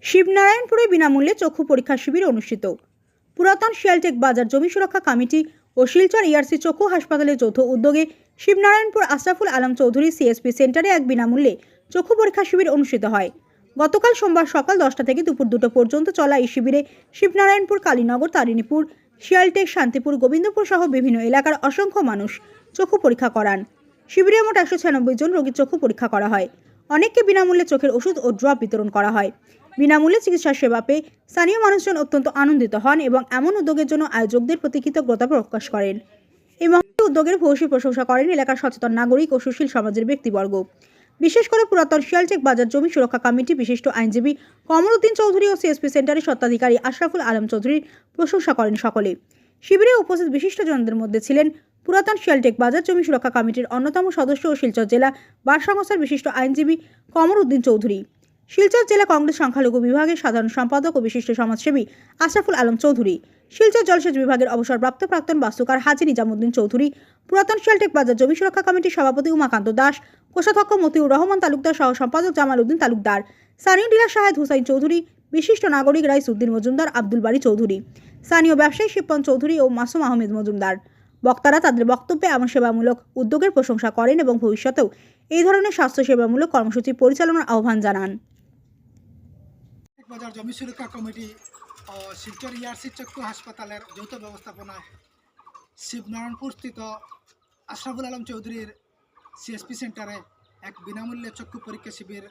শিবনারায়ণপুরে বিনামূল্যে চক্ষু পরীক্ষা শিবির অনুষ্ঠিত। পুরাতন শিয়ালটেক বাজার জমি সুরক্ষা কমিটি ও শিলচর ইআরসি চক্ষু হাসপাতালের যৌথ উদ্যোগে শিবনারায়ণপুর আশরাফুল আলম চৌধুরী সিএসপি সেন্টারে এক বিনামূল্যে চক্ষু পরীক্ষা শিবির অনুষ্ঠিত হয়। গতকাল সোমবার সকাল 10টা থেকে দুপুর 2টো পর্যন্ত চলা এই শিবিরে শিবনারায়ণপুর, কালীনগর, তারিণীপুর, শিয়ালটেক, শান্তিপুর, গোবিন্দপুর সহ বিভিন্ন এলাকার অসংখ্য মানুষ চক্ষু পরীক্ষা করান। শিবিরে মোট 196 জন রোগীর চক্ষু পরীক্ষা করা হয়। অনেককে বিনামূল্যে চোখের ওষুধ ও ড্রপ বিতরণ করা হয়। বিনামূল্যে চিকিৎসা সেবা পেয়ে স্থানীয় মানুষজন অত্যন্ত আনন্দিত হন এবং এমন উদ্যোগের জন্য আয়োজকদের প্রতি কৃতজ্ঞতা প্রকাশ করেন। এই মহৎ উদ্যোগের ভূয়সী প্রশংসা করেন এলাকার সচেতন নাগরিক ও সুশীল সমাজের ব্যক্তিবর্গ। বিশেষ করে পুরাতন শিয়ালটেক বাজার জমি সুরক্ষা কমিটি বিশিষ্ট আইনজীবী কমরউদ্দিন চৌধুরী ও সিএসপি সেন্টারের স্বত্বাধিকারী আশরাফুল আলম চৌধুরীর প্রশংসা করেন সকলে। শিবিরে উপস্থিত বিশিষ্টজনদের মধ্যে ছিলেন পুরাতন শিয়ালটেক বাজার জমি সুরক্ষা কমিটির অন্যতম সদস্য ও শিলচর জেলা বার সংস্থার বিশিষ্ট আইনজীবী কমরউদ্দিন চৌধুরী, শিলচর জেলা কংগ্রেস সংখ্যালঘু বিভাগের সাধারণ সম্পাদক ও বিশিষ্ট সমাজসেবী আশরাফুল আলম চৌধুরী, শিলচর জলসেচ বিভাগের অবসরপ্রাপ্ত প্রাক্তন বাস্তুকার হাজী নিজামুদ্দিন চৌধুরী, পুরাতন শিয়ালটেক বাজার জমি সুরক্ষা কমিটির সভাপতি উমাকান্ত দাস, কোষাধ্যক্ষ মতিউর রহমান তালুকদার সহ সম্পাদক জামাল উদ্দিন তালুকদার, স্থানীয় ডিলার শাহেদ হুসাইন চৌধুরী, বিশিষ্ট নাগরিক রাইসউদ্দিন মজুমদার, আব্দুল বাড়ি চৌধুরী, স্থানীয় ব্যবসায়ী শিবপন চৌধুরী ও মাসুম আহমেদ মজুমদার। বক্তারা তাদের বক্তব্যে এমন সেবামূলক উদ্যোগের প্রশংসা করেন এবং ভবিষ্যতেও এই ধরনের স্বাস্থ্যসেবামূলক কর্মসূচি পরিচালনার আহ্বান জানান। বাজার জমি সুরক্ষা কমিটি ও শিলচর ইআরসি চক্ষু হাসপাতালের যৌথ ব্যবস্থাপনায় শিবনারায়ণপুর স্থিত আশরাফুল আলম চৌধুরীর সিএসপি সেন্টারে এক বিনামূল্যে চক্ষু পরীক্ষা শিবির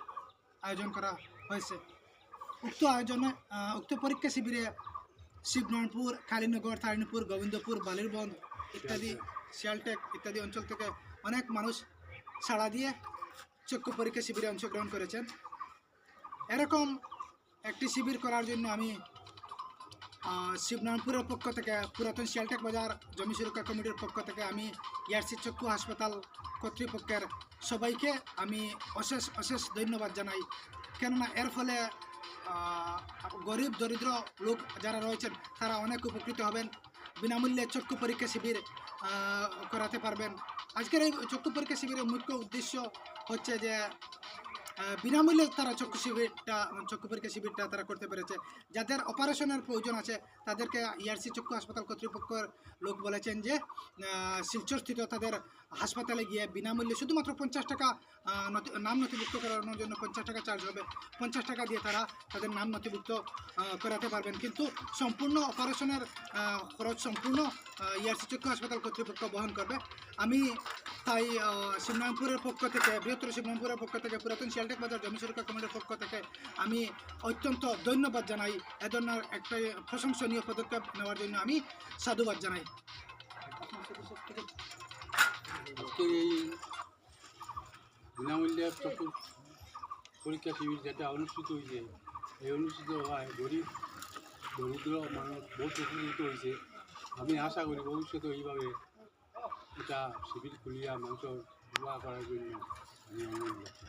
আয়োজন করা হয়েছে। উক্ত পরীক্ষা শিবিরে শিবনারায়ণপুর, কালীনগর, তারিণীপুর, গোবিন্দপুর, বালিরবন্ধ ইত্যাদি, শিয়ালটেক ইত্যাদি অঞ্চল থেকে অনেক মানুষ সাড়া দিয়ে চক্ষু পরীক্ষা শিবিরে অংশগ্রহণ করেছেন। এরকম একটি শিবির করার জন্য আমি শিবনারায়ণপুরের পক্ষ থেকে, পুরাতন শিয়ালটেক বাজার জমি সুরক্ষা কমিটির পক্ষ থেকে আমি ইআরসি চক্ষু হাসপাতাল কর্তৃপক্ষের সবাইকে আমি অশেষ ধন্যবাদ জানাই। কেননা এর ফলে গরিব দরিদ্র লোক যারা রয়েছেন তারা অনেক উপকৃত হবেন, বিনামূল্যে চক্ষু পরীক্ষা শিবির করাতে পারবেন। আজকের এই চক্ষু পরীক্ষা শিবিরের মুখ্য উদ্দেশ্য হচ্ছে যে বিনামূল্যে তারা চক্ষু পরীক্ষা শিবিরটা তারা করতে পেরেছে। যাদের অপারেশনের প্রয়োজন আছে তাদেরকে ইআরসি চক্ষু হাসপাতাল কর্তৃপক্ষের লোক বলেছেন যে শিলচরস্থিত তাদের হাসপাতালে গিয়ে বিনামূল্যে শুধুমাত্র 50 টাকা নাম নথিভুক্ত করানোর জন্য 50 টাকা চার্জ হবে। 50 টাকা দিয়ে তারা তাদের নাম নথিভুক্ত করাতে পারবেন, কিন্তু সম্পূর্ণ অপারেশনের খরচ সম্পূর্ণ ইআরসি চক্ষু হাসপাতাল কর্তৃপক্ষ বহন করবে। আমি তাই শিবনারায়ণপুরের পক্ষ থেকে, বৃহত্তর শিবনারায়ণপুরের পক্ষ থেকে, পুরাতন শিয়ালটেক বাজার জমি সুরক্ষা কমিটির পক্ষ থেকে আমি অত্যন্ত ধন্যবাদ জানাই। এ ধরনের একটা প্রশংসনীয় পদক্ষেপ নেওয়ার জন্য আমি সাধুবাদ জানাই। আজকে এই বিনামূল্যে চক্ষু পরীক্ষা শিবির যেটা অনুষ্ঠিত হয়েছে, এই অনুষ্ঠিত হওয়ায় গরিব দরিদ্র মানুষ বহুত উপকৃত হয়েছে। আমি আশা করি ভবিষ্যতে এইভাবে এটা শিবির খুলিয়া মানুষ সেবা করার জন্য আমি অনুরোধ করছি।